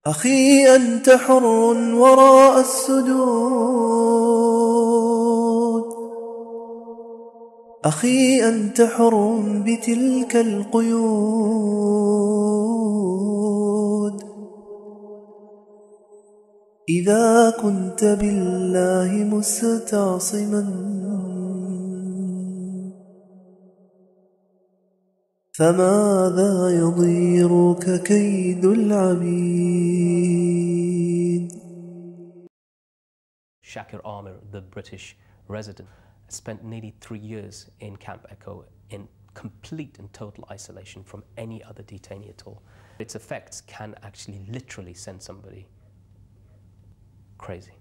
أخي أنت حر وراء السدود، أخي أنت حر بتلك القيود، إذا كنت بالله مستعصما فماذا يضيرك كيد العبيد. Shaker Aamer, the British resident, spent nearly 3 years in Camp Echo in complete and total isolation from any other detainee at all. Its effects can actually literally send somebody crazy.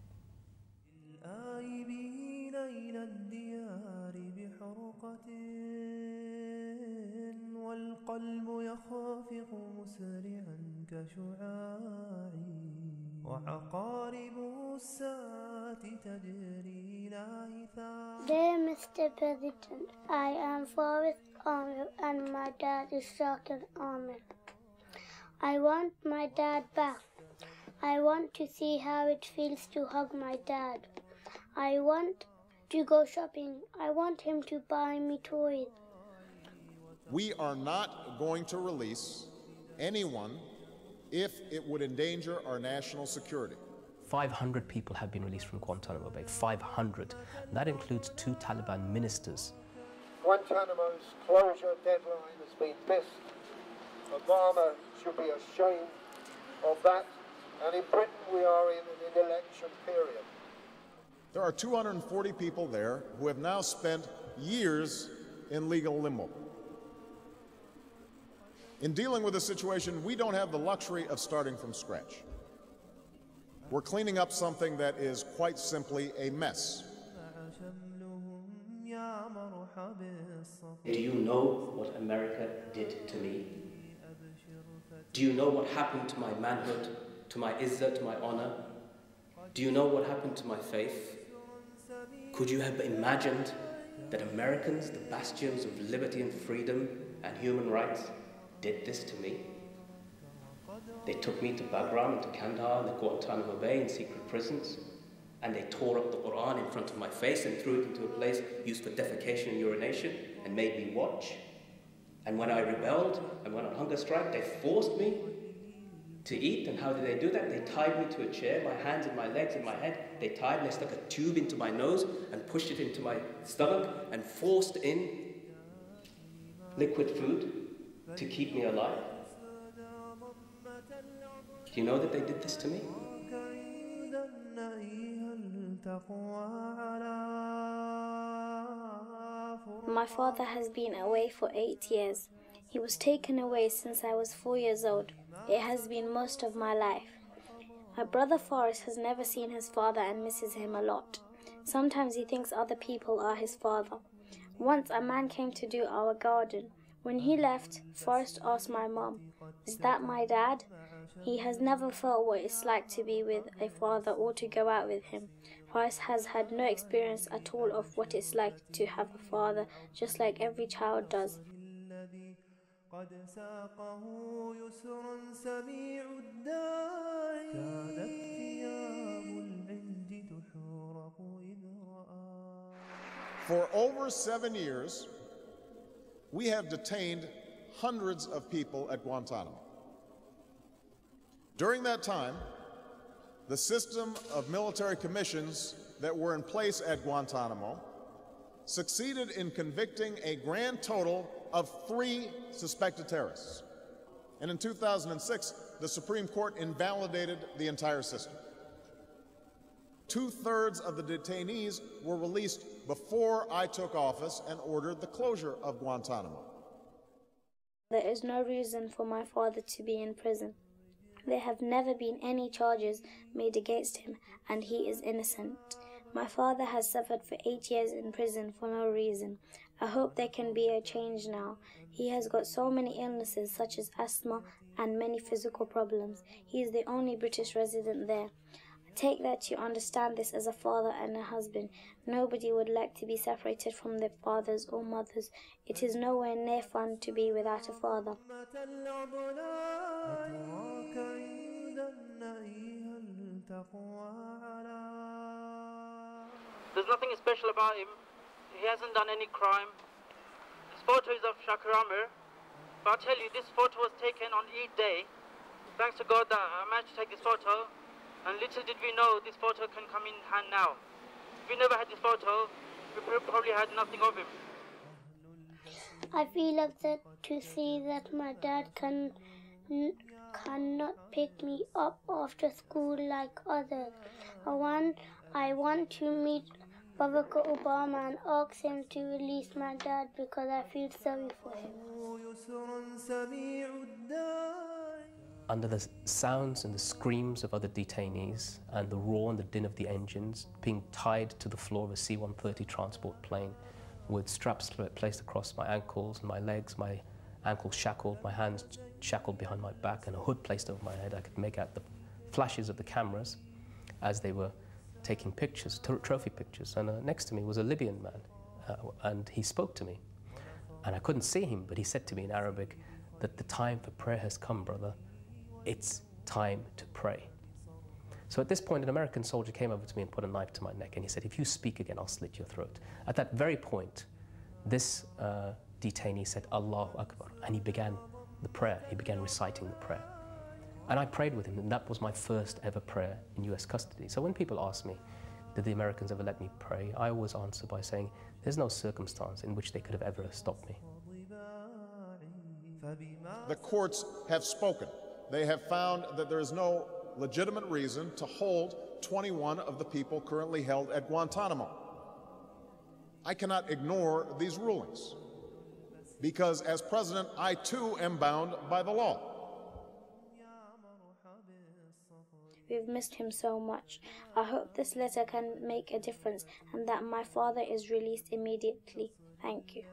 والقلب يخافق مسرعا كشعاعي وعقارب الساعة تجري لا حساب. Dear Mr. President, I am Forrest Aamer and my dad is Shaker Aamer. I want my dad back. I want to see how it feels to hug my dad. I want to go shopping. I want him to buy me toys. We are not going to release anyone if it would endanger our national security. 500 people have been released from Guantanamo Bay, 500. And that includes 2 Taliban ministers. Guantanamo's closure deadline has been missed. Obama should be ashamed of that. And in Britain we are in an election period. There are 240 people there who have now spent years in legal limbo. In dealing with the situation, we don't have the luxury of starting from scratch. We're cleaning up something that is quite simply a mess. Do you know what America did to me? Do you know what happened to my manhood, to my izzah, to my honor? Do you know what happened to my faith? Could you have imagined that Americans, the bastions of liberty and freedom and human rights, did this to me? They took me to Bagram and to Kandahar and the Guantanamo Bay in secret prisons, and they tore up the Quran in front of my face and threw it into a place used for defecation and urination and made me watch. And when I rebelled and went on hunger strike, they forced me to eat. And how did they do that? They tied me to a chair, my hands and my legs and my head. They tied and they stuck a tube into my nose and pushed it into my stomach and forced in liquid food to keep me alive. Do you know that they did this to me? My father has been away for 8 years. He was taken away since I was 4 years old. It has been most of my life. My brother Forrest has never seen his father and misses him a lot. Sometimes he thinks other people are his father. Once a man came to do our garden. When he left, Forrest asked my mom, "Is that my dad?" He has never felt what it's like to be with a father or to go out with him. Forrest has had no experience at all of what it's like to have a father, just like every child does. For over 7 years, we have detained hundreds of people at Guantanamo. During that time, the system of military commissions that were in place at Guantanamo succeeded in convicting a grand total of 3 suspected terrorists. And in 2006, the Supreme Court invalidated the entire system. 2/3 of the detainees were released before I took office and ordered the closure of Guantanamo. There is no reason for my father to be in prison. There have never been any charges made against him, and he is innocent. My father has suffered for 8 years in prison for no reason. I hope there can be a change now. He has got so many illnesses such as asthma and many physical problems. He is the only British resident there. I take that you understand this as a father and a husband. Nobody would like to be separated from their fathers or mothers. It is nowhere near fun to be without a father. nothing special about him. He hasn't done any crime. This photo is of Shaker Aamer. But I tell you, this photo was taken on Eid day. Thanks to God that I managed to take this photo. And little did we know this photo can come in hand now. If we never had this photo, we probably had nothing of him. I feel upset to see that my dad cannot pick me up after school like others. I want to meet Barack Obama and ask him to release my dad because I feel sorry for him. Under the sounds and the screams of other detainees and the roar and the din of the engines, being tied to the floor of a C-130 transport plane with straps placed across my ankles and my legs, my ankles shackled, my hands shackled behind my back and a hood placed over my head, I could make out the flashes of the cameras as they were taking pictures, trophy pictures. And next to me was a Libyan man, and he spoke to me. And I couldn't see him, but he said to me in Arabic that the time for prayer has come, brother. It's time to pray. So at this point, an American soldier came over to me and put a knife to my neck, and he said, if you speak again, I'll slit your throat. At that very point, this detainee said, Allahu Akbar, and he began the prayer. He began reciting the prayer. And I prayed with him, and that was my first ever prayer in US custody. So when people ask me, did the Americans ever let me pray, I always answer by saying, there's no circumstance in which they could have ever stopped me. The courts have spoken. They have found that there is no legitimate reason to hold 21 of the people currently held at Guantanamo. I cannot ignore these rulings because as president, I too am bound by the law. We've missed him so much. I hope this letter can make a difference and that my father is released immediately. Thank you.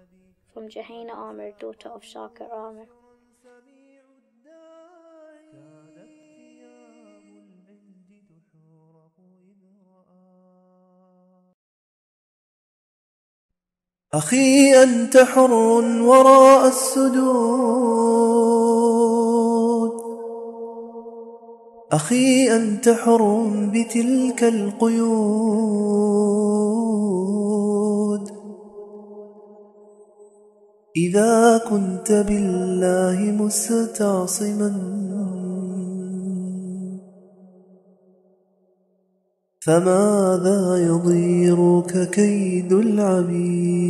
From Shaker Aamer, daughter of Shaker Aamer. أخي أنت حر وراء السدود، أخي أنت حر بتلك القيود، إذا كنت بالله مستعصما فماذا يضيرك كيد العبيد؟